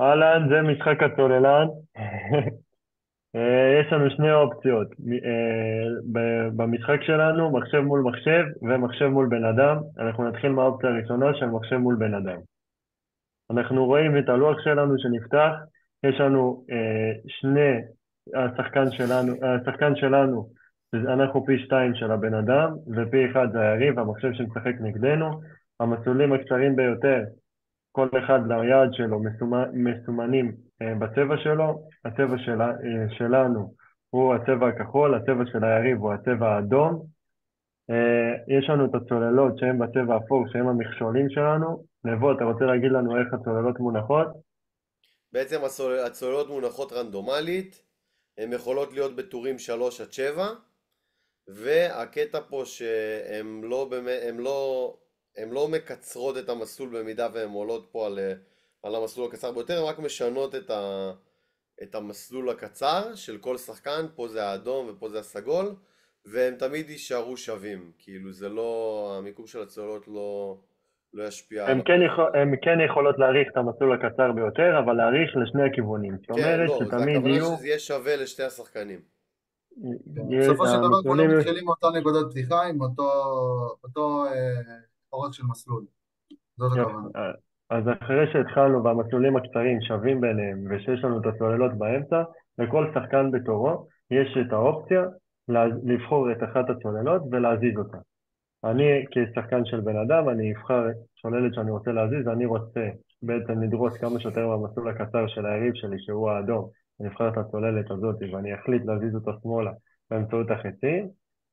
אהלן, זה משחק הצוללן. יש לנו שני אופציות. במשחק שלנו, מחשב מול מחשב ומחשב מול בן אדם. אנחנו נתחיל מהאופציה הראשונה של מחשב מול בן אדם. אנחנו רואים את הלוח שלנו שנפתח. יש לנו השחקן שלנו, אנחנו פי שתיים של הבן אדם, ופי אחד זה היריב, המחשב שמשחק נגדנו. המסלולים הקצרים ביותר כל אחד ליעד שלו מסומנים בצבע שלו. הצבע שלנו הוא הצבע הכחול, הצבע של היריב הוא הצבע האדום. יש לנו את הצוללות שהן בצבע האפור, שהן המכשולים שלנו. נבו, אתה רוצה להגיד לנו איך הצוללות מונחות? בעצם הצוללות מונחות רנדומלית, הן יכולות להיות בטורים 3 עד 7, והקטע פה שהן לא, באמת, הן לא מקצרות את המסלול במידה והן עולות פה על המסלול הקצר ביותר, הן רק משנות את המסלול הקצר של כל שחקן, פה זה האדום ופה זה הסגול, והם תמיד יישארו שווים, כאילו זה לא, המיקום של הצוללות לא ישפיע על המסלול. הן כן יכולות להאריך את המסלול הקצר ביותר, אבל להאריך לשני הכיוונים. זאת כן, אומרת לא, זה שתמיד הכוונה יהיו, שזה יהיה שווה לשתי השחקנים. כן. בסופו של דבר כולם המסלולים. מתחילים מאותה נקודת פתיחה עם אותו אורך של מסלול. זאת הכוונה. יופי. אז אחרי שהתחלנו והמסלולים הקצרים שווים ביניהם ושיש לנו את הצוללות באמצע, לכל שחקן בתורו יש את האופציה לבחור את אחת הצוללות ולהזיז אותה. אני כשחקן של בן אדם, אני אבחר צוללת שאני רוצה להזיז, אני רוצה בעצם לדרוס כמה שיותר במסלול הקצר של היריב שלי שהוא האדום. אני אבחר את הצוללת הזאת ואני אחליט להזיז אותה שמאלה באמצעות החצים.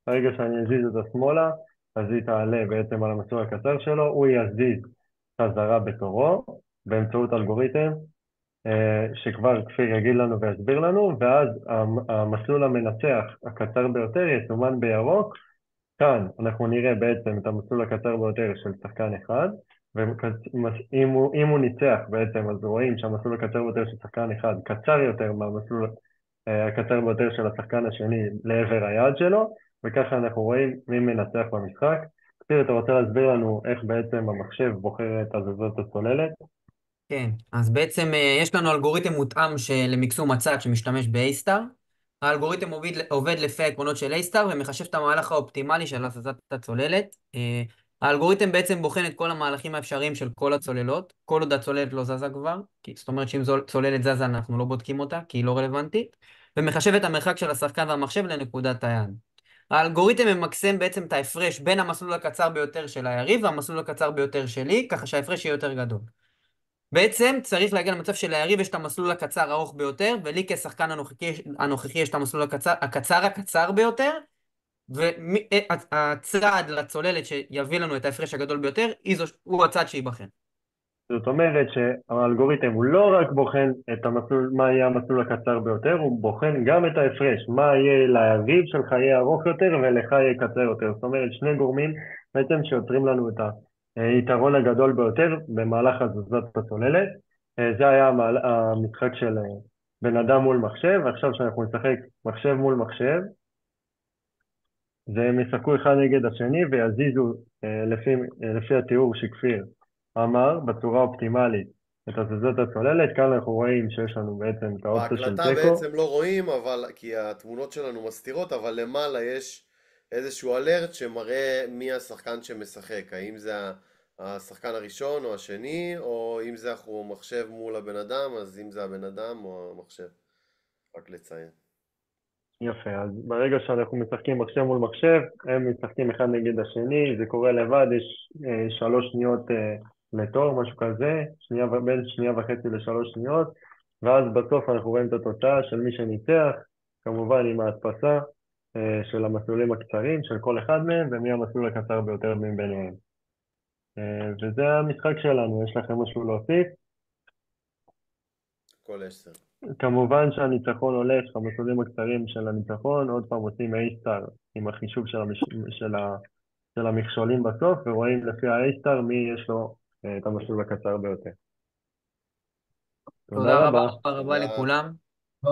ברגע שאני אזיז אותה שמאלה, אז היא תעלה בעצם על המסלול הקצר שלו, הוא יזיז חזרה בתורו באמצעות אלגוריתם שכבר כפיר יגיד לנו ויסביר לנו, ואז המסלול המנצח הקצר ביותר יסומן בירוק. כאן אנחנו נראה בעצם את המסלול הקצר ביותר של שחקן אחד, ואם הוא ניצח בעצם, אז רואים שהמסלול הקצר ביותר של שחקן אחד קצר יותר מהמסלול הקצר ביותר של השחקן השני לעבר היעד שלו, וככה אנחנו רואים מי מנצח במשחק. כפיר, אתה רוצה להסביר לנו איך בעצם המחשב בוחר את הזזות הצוללת? כן, אז בעצם יש לנו אלגוריתם מותאם למקסום הצד שמשתמש ב-A-star. האלגוריתם עובד לפי העקרונות של A-star ומחשב את המהלך האופטימלי של הזזת הצוללת. האלגוריתם בעצם בוחן את כל המהלכים האפשריים של כל הצוללות, כל עוד הצוללת לא זזה כבר, זאת אומרת שאם צוללת זזה אנחנו לא בודקים אותה כי היא לא רלוונטית, ומחשב את המרחק של השחקן והמחשב לנקודת היעד. האלגוריתם ממקסם בעצם את ההפרש בין המסלול הקצר ביותר של היריב והמסלול הקצר ביותר שלי, ככה שההפרש יהיה יותר גדול. בעצם צריך להגיע למצב שליריב יש את המסלול הקצר הארוך ביותר, ולי כשחקן הנוכחי יש את המסלול הקצר ביותר, והצעד לצוללת שיביא לנו את ההפרש הגדול ביותר, הוא הצעד שייבחן. זאת אומרת שהאלגוריתם הוא לא רק בוחן את המסלול, מה יהיה המסלול הקצר ביותר, הוא בוחן גם את ההפרש, מה יהיה ליריב שלך יהיה ארוך יותר ולך יהיה קצר יותר. זאת אומרת, שני גורמים בעצם שיוצרים לנו את היתרון הגדול ביותר במהלך הזזת הצוללת. זה היה המשחק של בן אדם מול מחשב, ועכשיו שאנחנו נשחק מחשב מול מחשב, זה הם ישחקו אחד נגד השני ויזיזו לפי התיאור שכפיר אמר בצורה אופטימלית את הזזות הצוללת. כאן אנחנו רואים שיש לנו בעצם את האופציה של בהקלטה תיקו. בעצם לא רואים, כי התמונות שלנו מסתירות, אבל למעלה יש איזשהו אלרט שמראה מי השחקן שמשחק, האם זה השחקן הראשון או השני, או אם זה אנחנו מחשב מול הבן אדם, אז אם זה הבן אדם או המחשב, רק לציין. יפה, אז ברגע שאנחנו משחקים מחשב מול מחשב, הם משחקים אחד נגד השני, זה קורה לבד, יש 3 שניות לתור, משהו כזה, בין שנייה וחצי ל3 שניות, ואז בסוף אנחנו רואים את התוצאה של מי שניצח, כמובן עם ההדפסה של המסלולים הקצרים של כל אחד מהם, ומי המסלול הקצר ביותר מביניהם. וזה המשחק שלנו, יש לכם משהו להוסיף? כל 10. כמובן שהניצחון עולה, יש לך המסלולים הקצרים של הניצחון, עוד פעם עושים A-star עם החישוב של המכשולים בסוף, ורואים לפי ה-A-star מי יש לו את המסלול הקצר ביותר. תודה תודה רבה רבה. רבה תודה. לכולם. אה,